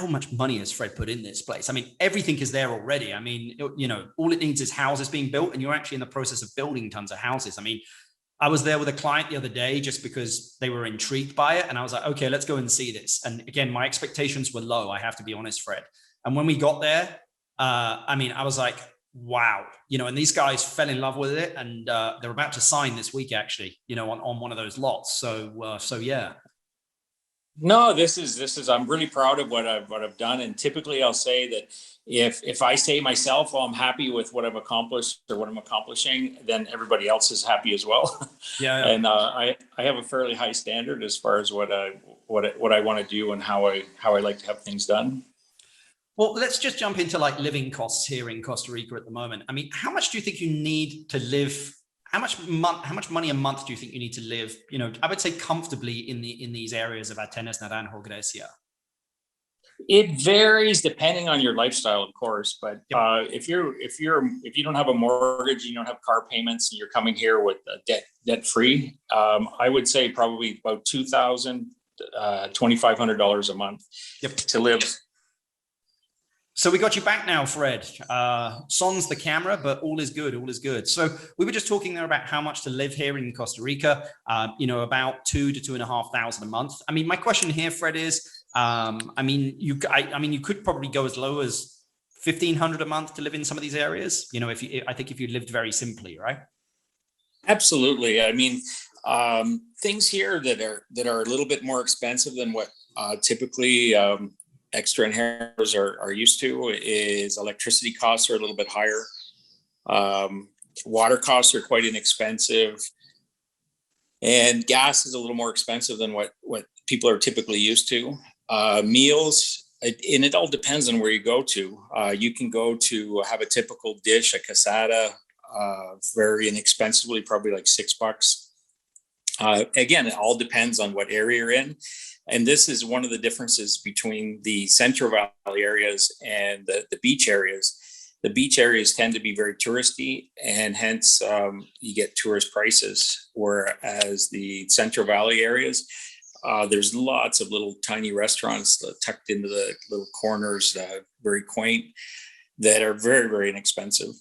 how much money has Fred put in this place? I mean, everything is there already. I mean, all it needs is houses being built, and you're actually in the process of building tons of houses. I mean, I was there with a client the other day just because they were intrigued by it. And I was like, okay, let's go and see this. And again, my expectations were low. I have to be honest, Fred. And when we got there, I was like, wow, and these guys fell in love with it, and they're about to sign this week, actually, on one of those lots. So yeah. No, this is, I'm really proud of what I've done. And typically I'll say that if I say myself, well, I'm happy with what I've accomplished or what I'm accomplishing, then everybody else is happy as well. Yeah. And I have a fairly high standard as far as what I want to do and how I like to have things done. Well, let's just jump into like living costs here in Costa Rica at the moment. I mean, how much do you think you need to live? How much money a month do you think you need to live? I would say comfortably in these areas of Atenas, Naranjo, Grecia. It varies depending on your lifestyle, of course. But Yep. if you don't have a mortgage, you don't have car payments, and you're coming here with debt free, I would say probably about $2,000, $2,500 a month. Yep. To live. So we got you back now, Fred. Sans the camera, but all is good. All is good. So we were just talking there about how much to live here in Costa Rica. About $2,000 to $2,500 a month. I mean, my question here, Fred, is, you could probably go as low as $1,500 a month to live in some of these areas. I think if you lived very simply, right? Absolutely. I mean, things here that are a little bit more expensive than what typically extra inheritors are used to is electricity costs are a little bit higher. Water costs are quite inexpensive, and gas is a little more expensive than what people are typically used to. Meals, and it all depends on where you go to. You can go to have a typical dish, a casada, very inexpensively, probably like $6. Again, it all depends on what area you're in. And this is one of the differences between the Central Valley areas and the beach areas. The beach areas tend to be very touristy, and hence you get tourist prices. Whereas the Central Valley areas, there's lots of little tiny restaurants tucked into the little corners, very quaint, that are very, very inexpensive.